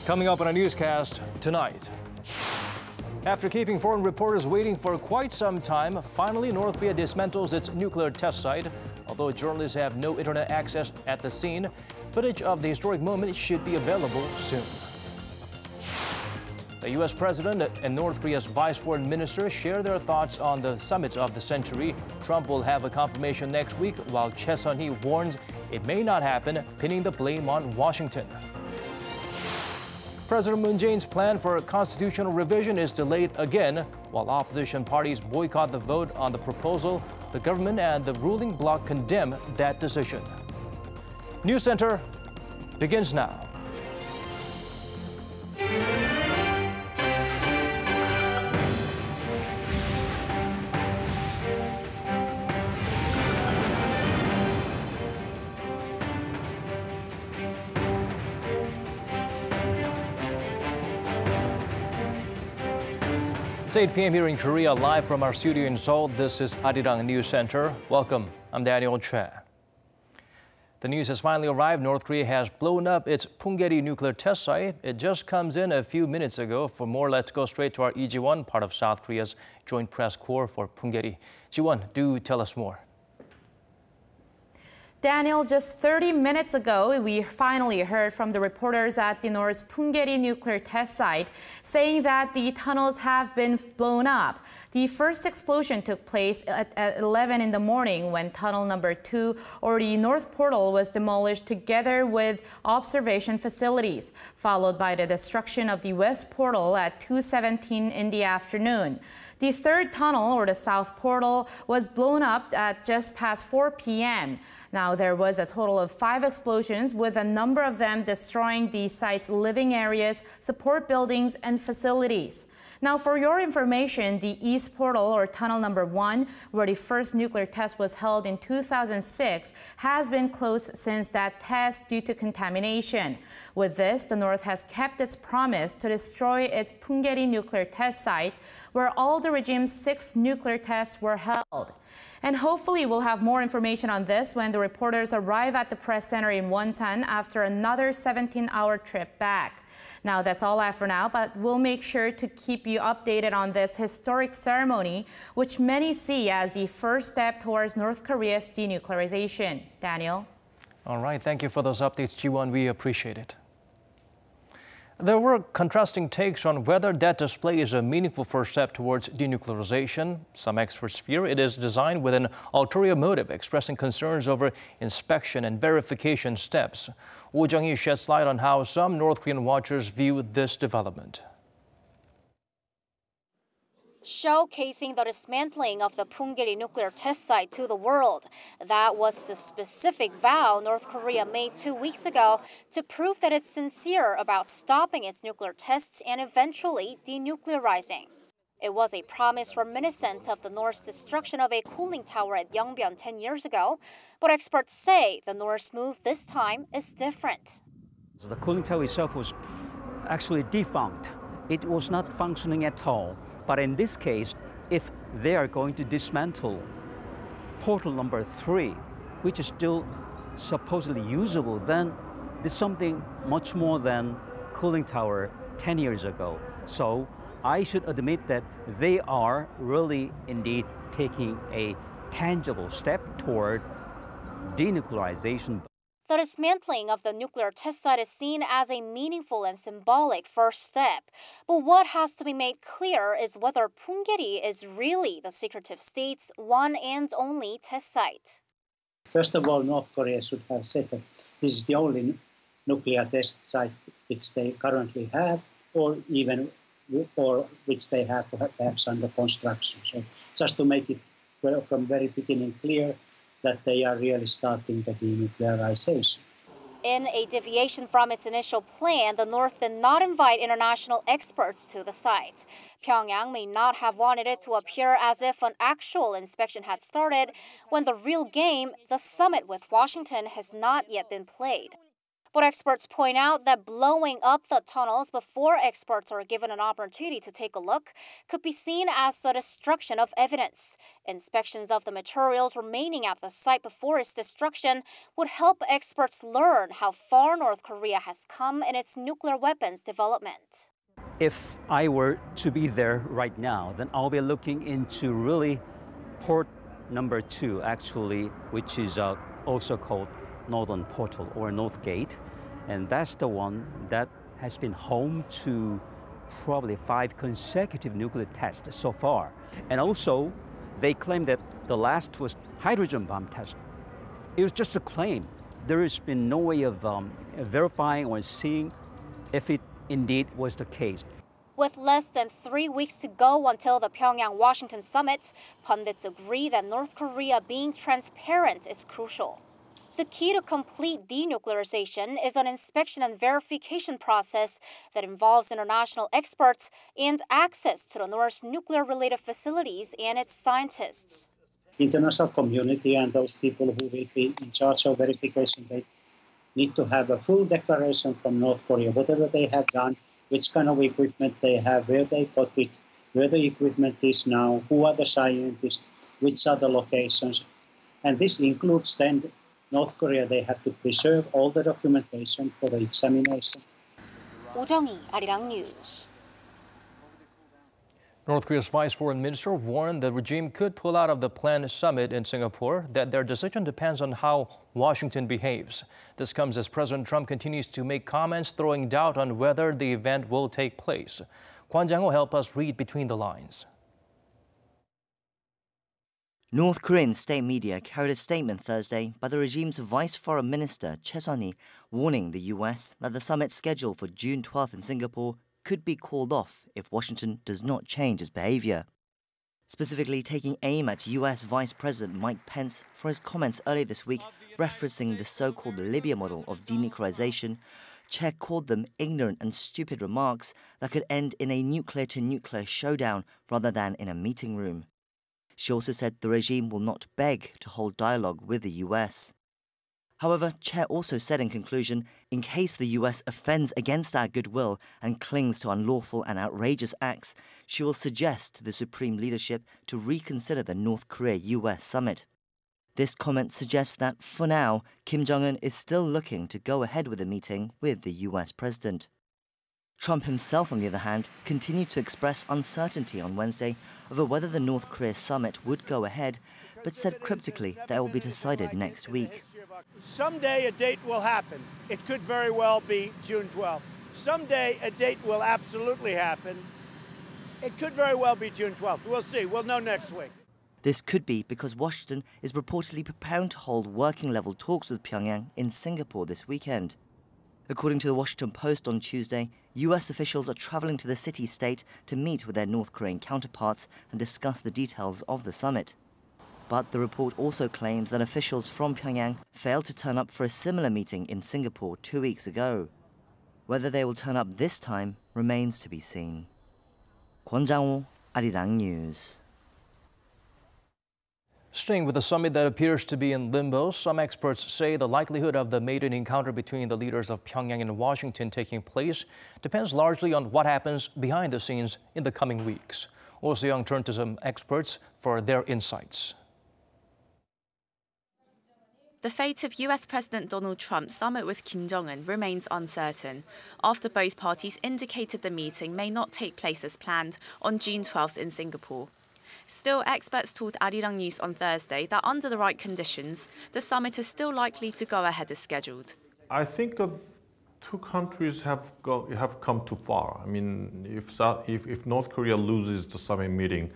Coming up on a newscast tonight. After keeping foreign reporters waiting for quite some time, finally North Korea dismantles its nuclear test site. Although journalists have no internet access at the scene, footage of the historic moment should be available soon. The U.S. president and North Korea's vice foreign minister share their thoughts on the summit of the century. Trump will have a confirmation next week, while Choi Sun-hee warns it may not happen, pinning the blame on Washington. President Moon Jae-in's plan for constitutional revision is delayed again. While opposition parties boycott the vote on the proposal, the government and the ruling bloc condemn that decision. News Center begins now. It's 8 p.m. here in Korea, live from our studio in Seoul. This is Arirang News Center. Welcome. I'm Daniel Choi. The news has finally arrived. North Korea has blown up its Punggye-ri nuclear test site. It just comes in a few minutes ago. For more, let's go straight to our Ji-won, part of South Korea's Joint Press Corps for Punggye-ri. Ji-won, do tell us more. Daniel, just 30 minutes ago, we finally heard from the reporters at the North's Punggye-ri nuclear test site saying that the tunnels have been blown up. The first explosion took place at 11 in the morning when tunnel number 2 or the North Portal was demolished together with observation facilities, followed by the destruction of the West Portal at 2:17 in the afternoon. The third tunnel, or the South Portal, was blown up at just past 4 p.m. Now, there was a total of 5 explosions, with a number of them destroying the site's living areas, support buildings, and facilities. Now, for your information, the East Portal, or Tunnel Number 1, where the first nuclear test was held in 2006, has been closed since that test due to contamination. With this, the North has kept its promise to destroy its Punggye-ri nuclear test site, where all the regime's 6 nuclear tests were held. And hopefully we'll have more information on this when the reporters arrive at the press center in Wonsan after another 17-hour trip back. Now, that's all I have for now, but we'll make sure to keep you updated on this historic ceremony, which many see as the first step towards North Korea's denuclearization. Daniel? All right, thank you for those updates, Ji-won. We appreciate it. There were contrasting takes on whether that display is a meaningful first step towards denuclearization. Some experts fear it is designed with an ulterior motive, expressing concerns over inspection and verification steps. Woo Jung-hee sheds light on how some North Korean watchers view this development. Showcasing the dismantling of the Punggye-ri nuclear test site to the world. That was the specific vow North Korea made 2 weeks ago to prove that it's sincere about stopping its nuclear tests and eventually denuclearizing. It was a promise reminiscent of the North's destruction of a cooling tower at Yongbyon 10 years ago, but experts say the North's move this time is different. The cooling tower itself was actually defunct. It was not functioning at all. But in this case, if they are going to dismantle portal number 3, which is still supposedly usable, then there's something much more than cooling tower 10 years ago. So I should admit that they are really indeed taking a tangible step toward denuclearization. The dismantling of the nuclear test site is seen as a meaningful and symbolic first step. But what has to be made clear is whether Punggye-ri is really the secretive state's one and only test site. First of all, North Korea should have said that this is the only nuclear test site which they currently have, or which they have perhaps under construction. So just to make it from very beginning clear that they are really starting the denuclearization. In a deviation from its initial plan, the North did not invite international experts to the site. Pyongyang may not have wanted it to appear as if an actual inspection had started when the real game, the summit with Washington, has not yet been played. But experts point out that blowing up the tunnels before experts are given an opportunity to take a look could be seen as the destruction of evidence. Inspections of the materials remaining at the site before its destruction would help experts learn how far North Korea has come in its nuclear weapons development. If I were to be there right now, then I'll be looking into really port number 2, actually, which is also called Northern Portal or North Gate. And that's the one that has been home to probably 5 consecutive nuclear tests so far. And also, they claim that the last was hydrogen bomb test. It was just a claim. There has been no way of verifying or seeing if it indeed was the case. With less than 3 weeks to go until the Pyongyang-Washington summit, pundits agree that North Korea being transparent is crucial. The key to complete denuclearization is an inspection and verification process that involves international experts and access to the North's nuclear-related facilities and its scientists. International community and those people who will be in charge of verification, they need to have a full declaration from North Korea, whatever they have done, which kind of equipment they have, where they got it, where the equipment is now, who are the scientists, which are the locations. And this includes then North Korea, they have to preserve all the documentation for the examination. 오정희, Arirang News. North Korea's Vice Foreign Minister warned the regime could pull out of the planned summit in Singapore, that their decision depends on how Washington behaves. This comes as President Trump continues to make comments throwing doubt on whether the event will take place. Kwon Jang-ho help us read between the lines. North Korean state media carried a statement Thursday by the regime's Vice Foreign Minister Choi Sun-hee warning the U.S. that the summit scheduled for June 12th in Singapore could be called off if Washington does not change its behavior. Specifically taking aim at U.S. Vice President Mike Pence for his comments earlier this week referencing the so-called Libya model of denuclearization, Che called them ignorant and stupid remarks that could end in a nuclear-to-nuclear showdown rather than in a meeting room. She also said the regime will not beg to hold dialogue with the U.S. However, Che also said in conclusion, in case the U.S. offends against our goodwill and clings to unlawful and outrageous acts, she will suggest to the Supreme Leadership to reconsider the North Korea-U.S. summit. This comment suggests that, for now, Kim Jong-un is still looking to go ahead with a meeting with the U.S. president. Trump himself, on the other hand, continued to express uncertainty on Wednesday over whether the North Korea summit would go ahead, but said cryptically that it will be decided next week. Someday a date will happen. It could very well be June 12th. Someday a date will absolutely happen. It could very well be June 12th. We'll see. We'll know next week. This could be because Washington is reportedly preparing to hold working-level talks with Pyongyang in Singapore this weekend. According to the Washington Post on Tuesday, U.S. officials are traveling to the city-state to meet with their North Korean counterparts and discuss the details of the summit. But the report also claims that officials from Pyongyang failed to turn up for a similar meeting in Singapore 2 weeks ago. Whether they will turn up this time remains to be seen. Kwon Jang-ho, Arirang News. Staying with the summit that appears to be in limbo, some experts say the likelihood of the maiden encounter between the leaders of Pyongyang and Washington taking place depends largely on what happens behind the scenes in the coming weeks. Oh Se-young turned to some experts for their insights. The fate of US President Donald Trump's summit with Kim Jong-un remains uncertain, after both parties indicated the meeting may not take place as planned on June 12th in Singapore. Still, experts told Arirang News on Thursday that under the right conditions, the summit is still likely to go ahead as scheduled. I think two countries have come too far. I mean, if North Korea loses the summit meeting,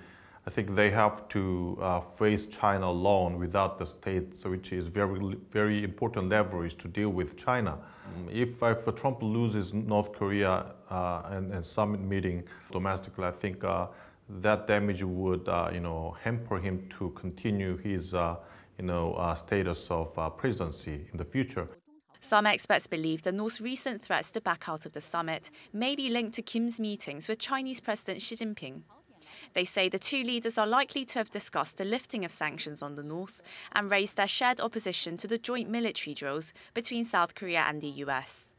I think they have to face China alone without the States, which is very important leverage to deal with China. If Trump loses North Korea and summit meeting domestically, I think that damage would hamper him to continue his status of presidency in the future. Some experts believe the North's recent threats to back out of the summit may be linked to Kim's meetings with Chinese President Xi Jinping. They say the two leaders are likely to have discussed the lifting of sanctions on the North and raised their shared opposition to the joint military drills between South Korea and the US.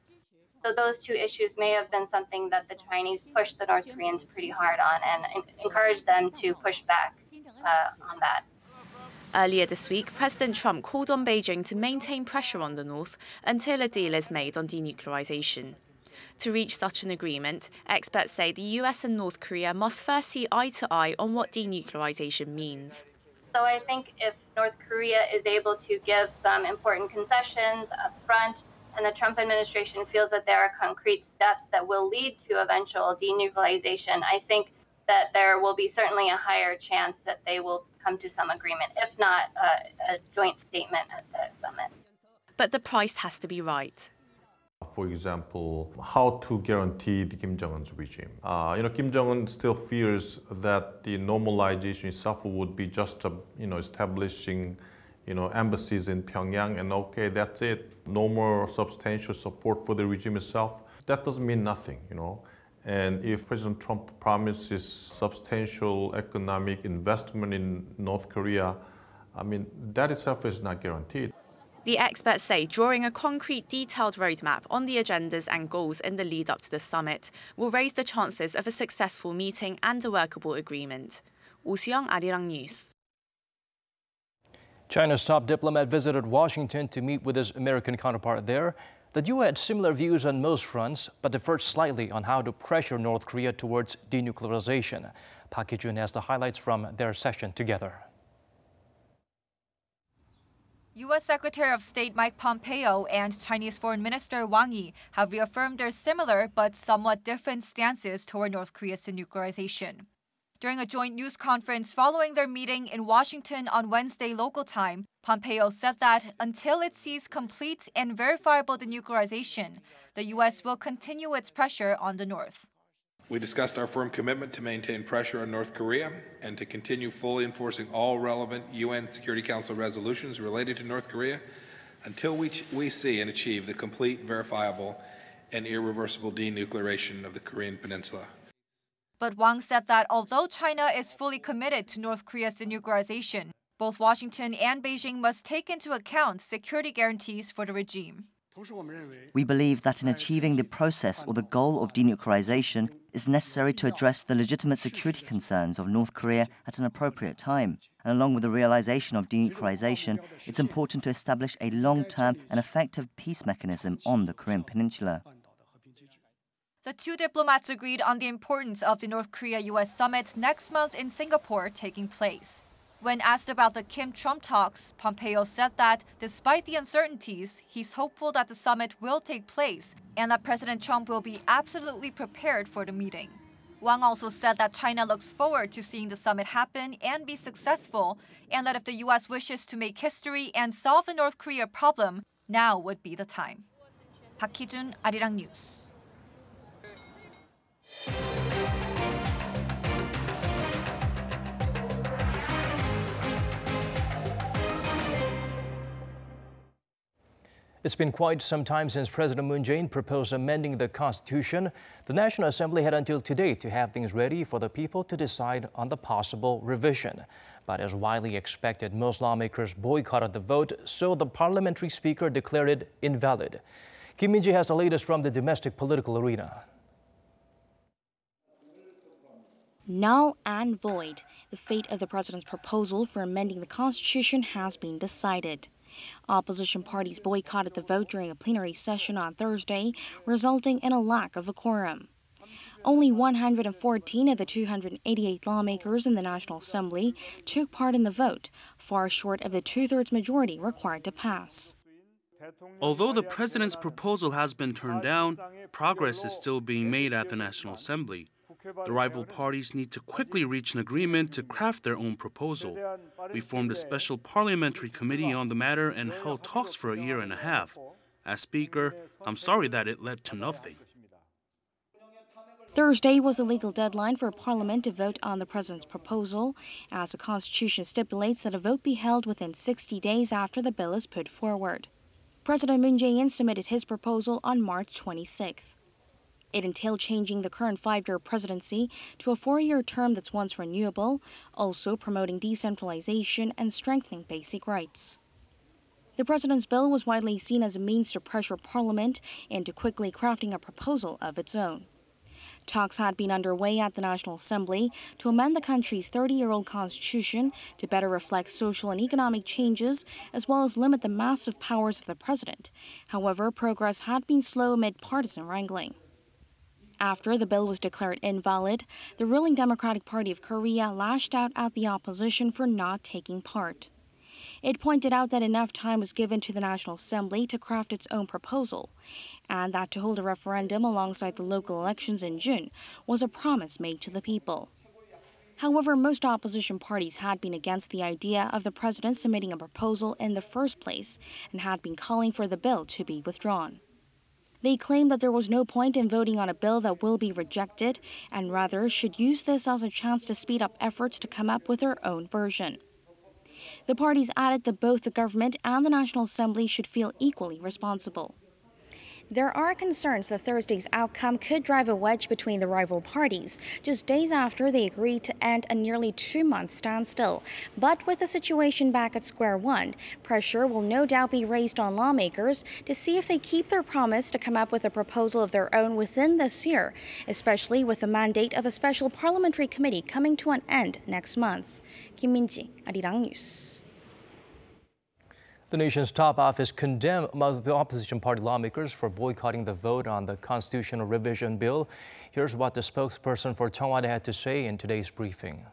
So those two issues may have been something that the Chinese pushed the North Koreans pretty hard on and encouraged them to push back on that. Earlier this week, President Trump called on Beijing to maintain pressure on the North until a deal is made on denuclearization. To reach such an agreement, experts say the US and North Korea must first see eye to eye on what denuclearization means. So I think if North Korea is able to give some important concessions up front, and the Trump administration feels that there are concrete steps that will lead to eventual denuclearization, I think that there will be certainly a higher chance that they will come to some agreement, if not a joint statement at the summit. But the price has to be right. For example, how to guarantee the Kim Jong-un's regime. Kim Jong-un still fears that the normalization itself would be just, establishing, embassies in Pyongyang and okay, that's it. No more substantial support for the regime itself. That doesn't mean nothing, And if President Trump promises substantial economic investment in North Korea, that itself is not guaranteed. The experts say drawing a concrete, detailed roadmap on the agendas and goals in the lead up to the summit will raise the chances of a successful meeting and a workable agreement. Seong, Arirang News. China's top diplomat visited Washington to meet with his American counterpart there. The duo had similar views on most fronts, but differed slightly on how to pressure North Korea towards denuclearization. Park Hee-jun has the highlights from their session together. U.S. Secretary of State Mike Pompeo and Chinese Foreign Minister Wang Yi have reaffirmed their similar but somewhat different stances toward North Korea's denuclearization. During a joint news conference following their meeting in Washington on Wednesday local time, Pompeo said that until it sees complete and verifiable denuclearization, the U.S. will continue its pressure on the North. We discussed our firm commitment to maintain pressure on North Korea and to continue fully enforcing all relevant UN Security Council resolutions related to North Korea until we see and achieve the complete, verifiable, and irreversible denuclearization of the Korean Peninsula. But Wang said that although China is fully committed to North Korea's denuclearization, both Washington and Beijing must take into account security guarantees for the regime. We believe that in achieving the process or the goal of denuclearization is necessary to address the legitimate security concerns of North Korea at an appropriate time. And along with the realization of denuclearization, it's important to establish a long-term and effective peace mechanism on the Korean Peninsula. The two diplomats agreed on the importance of the North Korea-U.S. summit next month in Singapore taking place. When asked about the Kim-Trump talks, Pompeo said that despite the uncertainties, he's hopeful that the summit will take place and that President Trump will be absolutely prepared for the meeting. Wang also said that China looks forward to seeing the summit happen and be successful, and that if the U.S. wishes to make history and solve the North Korea problem, now would be the time. Park Hee-jun, Arirang News. It's been quite some time since President Moon Jae-in proposed amending the Constitution. The National Assembly had until today to have things ready for the people to decide on the possible revision. But as widely expected, most lawmakers boycotted the vote, so the parliamentary speaker declared it invalid. Kim Min-ji has the latest from the domestic political arena. Null and void. The fate of the president's proposal for amending the Constitution has been decided. Opposition parties boycotted the vote during a plenary session on Thursday, resulting in a lack of a quorum. Only 114 of the 288 lawmakers in the National Assembly took part in the vote, far short of the two-thirds majority required to pass. Although the president's proposal has been turned down, progress is still being made at the National Assembly. The rival parties need to quickly reach an agreement to craft their own proposal. We formed a special parliamentary committee on the matter and held talks for a year and a half. As Speaker, I'm sorry that it led to nothing. Thursday was the legal deadline for Parliament to vote on the president's proposal, as the Constitution stipulates that a vote be held within 60 days after the bill is put forward. President Moon Jae-in submitted his proposal on March 26th. It entailed changing the current 5-year presidency to a 4-year term that's once renewable, also promoting decentralization and strengthening basic rights. The president's bill was widely seen as a means to pressure Parliament into quickly crafting a proposal of its own. Talks had been underway at the National Assembly to amend the country's 30-year-old constitution to better reflect social and economic changes, as well as limit the massive powers of the president. However, progress had been slow amid partisan wrangling. After the bill was declared invalid, the ruling Democratic Party of Korea lashed out at the opposition for not taking part. It pointed out that enough time was given to the National Assembly to craft its own proposal, and that to hold a referendum alongside the local elections in June was a promise made to the people. However, most opposition parties had been against the idea of the president submitting a proposal in the first place and had been calling for the bill to be withdrawn. They claimed that there was no point in voting on a bill that will be rejected and rather should use this as a chance to speed up efforts to come up with their own version. The parties added that both the government and the National Assembly should feel equally responsible. There are concerns that Thursday's outcome could drive a wedge between the rival parties, just days after they agreed to end a nearly 2-month standstill. But with the situation back at square one, pressure will no doubt be raised on lawmakers to see if they keep their promise to come up with a proposal of their own within this year, especially with the mandate of a special parliamentary committee coming to an end next month. Kim Min-ji, Arirang News. The nation's top office condemned opposition party lawmakers for boycotting the vote on the constitutional revision bill. Here's what the spokesperson for Cheongwade had to say in today's briefing.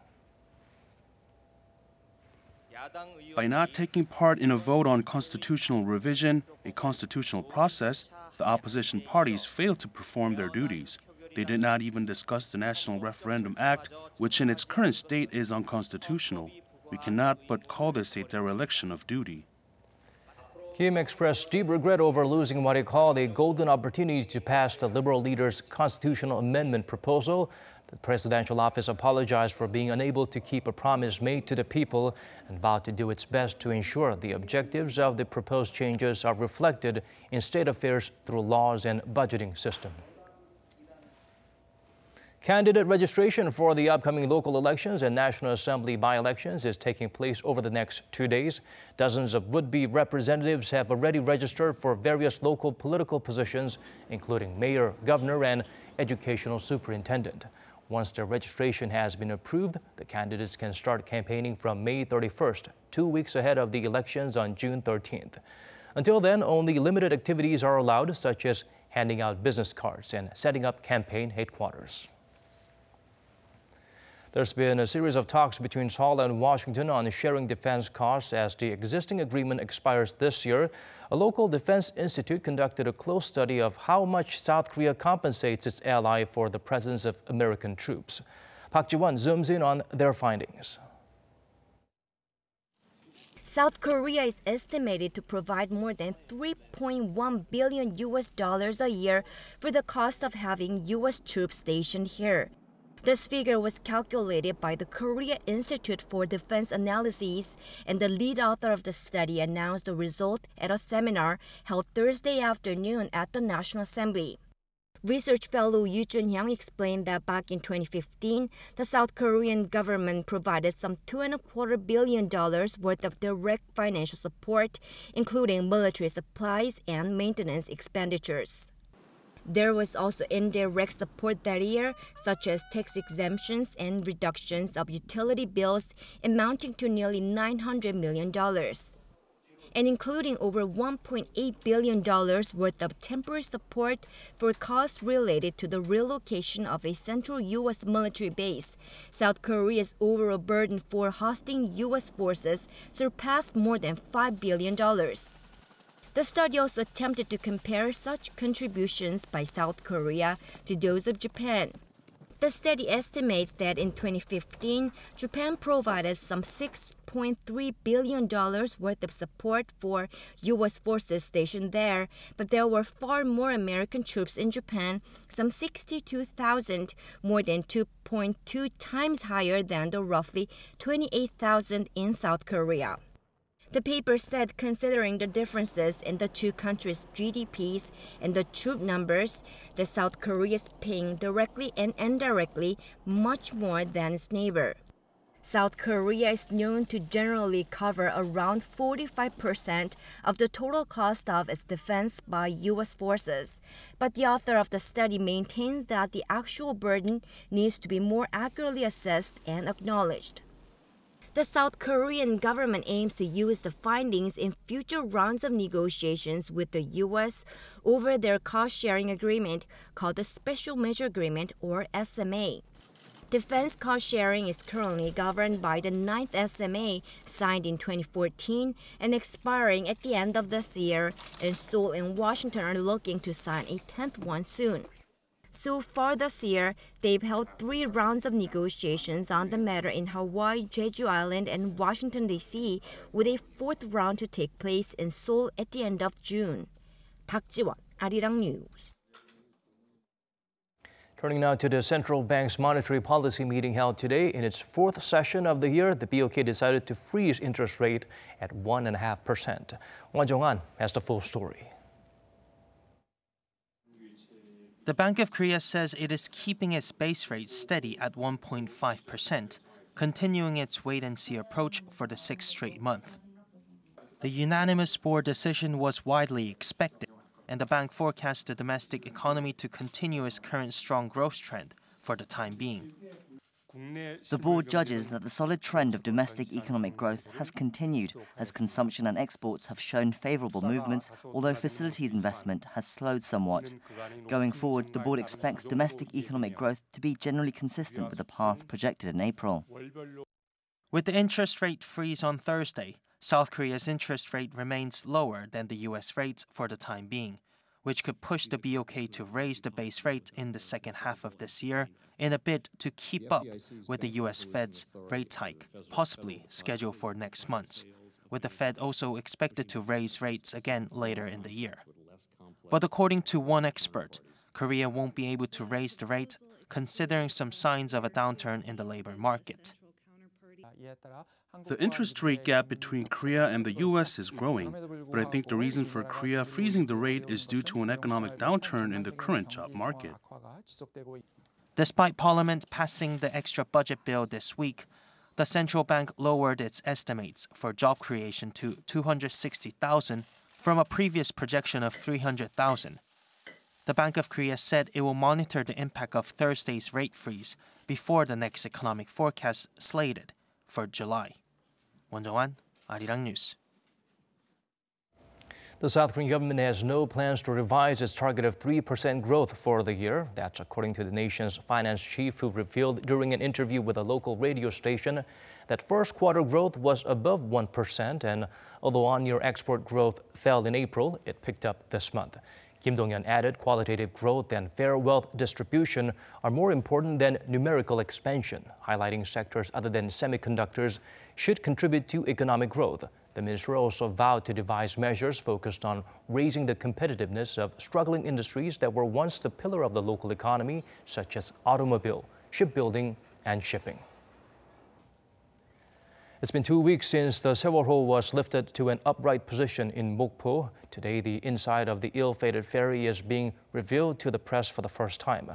By not taking part in a vote on constitutional revision, a constitutional process, the opposition parties failed to perform their duties. They did not even discuss the National Referendum Act, which in its current state is unconstitutional. We cannot but call this a dereliction of duty. Kim expressed deep regret over losing what he called a golden opportunity to pass the Liberal leader's constitutional amendment proposal. The presidential office apologized for being unable to keep a promise made to the people and vowed to do its best to ensure the objectives of the proposed changes are reflected in state affairs through laws and budgeting system. Candidate registration for the upcoming local elections and National Assembly by-elections is taking place over the next 2 days. Dozens of would-be representatives have already registered for various local political positions, including mayor, governor, and educational superintendent. Once their registration has been approved, the candidates can start campaigning from May 31st, 2 weeks ahead of the elections on June 13th. Until then, only limited activities are allowed, such as handing out business cards and setting up campaign headquarters. There's been a series of talks between Seoul and Washington on sharing defense costs as the existing agreement expires this year. A local defense institute conducted a close study of how much South Korea compensates its ally for the presence of American troops. Park Ji-won zooms in on their findings. South Korea is estimated to provide more than $3.1 billion a year for the cost of having U.S. troops stationed here. This figure was calculated by the Korea Institute for Defense Analyses, and the lead author of the study announced the result at a seminar held Thursday afternoon at the National Assembly. Research fellow Yoo Jun-hyang explained that back in 2015, the South Korean government provided some $2.25 billion worth of direct financial support, including military supplies and maintenance expenditures. There was also indirect support that year, such as tax exemptions and reductions of utility bills amounting to nearly $900 million, and including over $1.8 billion worth of temporary support for costs related to the relocation of a central U.S. military base. South Korea's overall burden for hosting U.S. forces surpassed more than $5 billion. The study also attempted to compare such contributions by South Korea to those of Japan. The study estimates that in 2015, Japan provided some $6.3 billion worth of support for U.S. forces stationed there, but there were far more American troops in Japan, some 62,000, more than 2.2 times higher than the roughly 28,000 in South Korea. The paper said considering the differences in the two countries' GDPs and the troop numbers, that South Korea is paying directly and indirectly much more than its neighbor. South Korea is known to generally cover around 45% of the total cost of its defense by U.S. forces, but the author of the study maintains that the actual burden needs to be more accurately assessed and acknowledged. The South Korean government aims to use the findings in future rounds of negotiations with the U.S. over their cost-sharing agreement called the Special Measure Agreement, or SMA. Defense cost-sharing is currently governed by the 9th SMA, signed in 2014 and expiring at the end of this year, and Seoul and Washington are looking to sign a 10th one soon. So far this year, they've held 3 rounds of negotiations on the matter in Hawaii, Jeju Island, and Washington, D.C., with a 4th round to take place in Seoul at the end of June. Park Ji-won, Arirang News. Turning now to the central bank's monetary policy meeting held today. In its 4th session of the year, the BOK decided to freeze interest rate at 1.5%. Won Jong-an has the full story. The Bank of Korea says it is keeping its base rate steady at 1.5%, continuing its wait-and-see approach for the 6th straight month. The unanimous board decision was widely expected, and the bank forecasts the domestic economy to continue its current strong growth trend for the time being. The board judges that the solid trend of domestic economic growth has continued as consumption and exports have shown favorable movements, although facilities investment has slowed somewhat. Going forward, the board expects domestic economic growth to be generally consistent with the path projected in April. With the interest rate freeze on Thursday, South Korea's interest rate remains lower than the U.S. rate for the time being, which could push the BOK to raise the base rate in the second half of this year in a bid to keep up with the U.S. Fed's rate hike, possibly scheduled for next month, with the Fed also expected to raise rates again later in the year. But according to one expert, Korea won't be able to raise the rate considering some signs of a downturn in the labor market. The interest rate gap between Korea and the U.S. is growing, but I think the reason for Korea freezing the rate is due to an economic downturn in the current job market. Despite Parliament passing the extra budget bill this week, the central bank lowered its estimates for job creation to 260,000 from a previous projection of 300,000. The Bank of Korea said it will monitor the impact of Thursday's rate freeze before the next economic forecast slated for July. Won Jong-an, Arirang News. The South Korean government has no plans to revise its target of 3% growth for the year. That's according to the nation's finance chief, who revealed during an interview with a local radio station that first quarter growth was above 1%, and although on-year export growth fell in April, it picked up this month. Kim Dong-yeon added qualitative growth and fair wealth distribution are more important than numerical expansion, highlighting sectors other than semiconductors should contribute to economic growth. The minister also vowed to devise measures focused on raising the competitiveness of struggling industries that were once the pillar of the local economy, such as automobile, shipbuilding, and shipping. It's been 2 weeks since the Sewol-ho was lifted to an upright position in Mokpo. Today, the inside of the ill-fated ferry is being revealed to the press for the first time.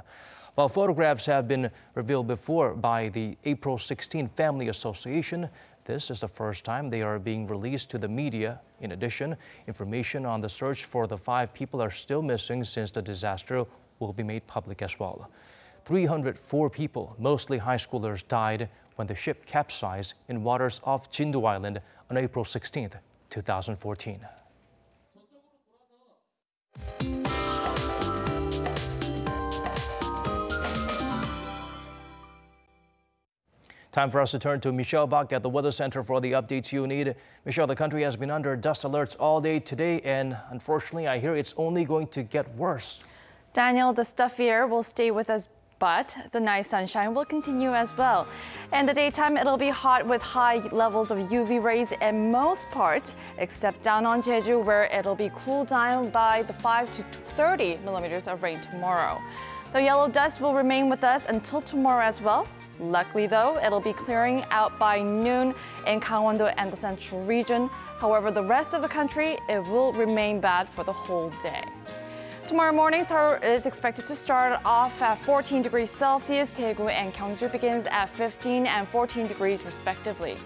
While photographs have been revealed before by the April 16 Family Association, this is the first time they are being released to the media. In addition, information on the search for the 5 people are still missing since the disaster will be made public as well. 304 people, mostly high schoolers, died when the ship capsized in waters off Jindu Island on April 16, 2014. Time for us to turn to Michelle Bach at the Weather Center for the updates you need. Michelle, the country has been under dust alerts all day today, and unfortunately, I hear it's only going to get worse. Daniel, the stuffy air will stay with us, but the night sunshine will continue as well. In the daytime, it'll be hot with high levels of UV rays in most parts, except down on Jeju, where it'll be cooled down by the 5 to 30 millimeters of rain tomorrow. The yellow dust will remain with us until tomorrow as well. Luckily, though, it'll be clearing out by noon in Gangwon-do and the central region. However, the rest of the country, it will remain bad for the whole day. Tomorrow morning, Seoul is expected to start off at 14 degrees Celsius. Daegu and Gyeongju begins at 15 and 14 degrees respectively.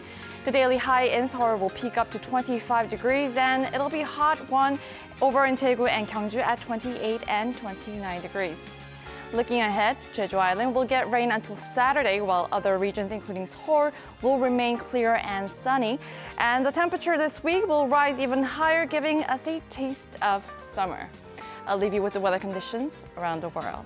The daily high in Seoul will peak up to 25 degrees, and it'll be a hot one over in Daegu and Gyeongju at 28 and 29 degrees. Looking ahead, Jeju Island will get rain until Saturday, while other regions, including Seoul, will remain clear and sunny. And the temperature this week will rise even higher, giving us a taste of summer. I'll leave you with the weather conditions around the world.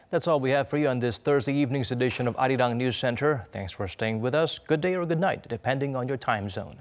That's all we have for you on this Thursday evening's edition of Arirang News Center. Thanks for staying with us. Good day or good night, depending on your time zone.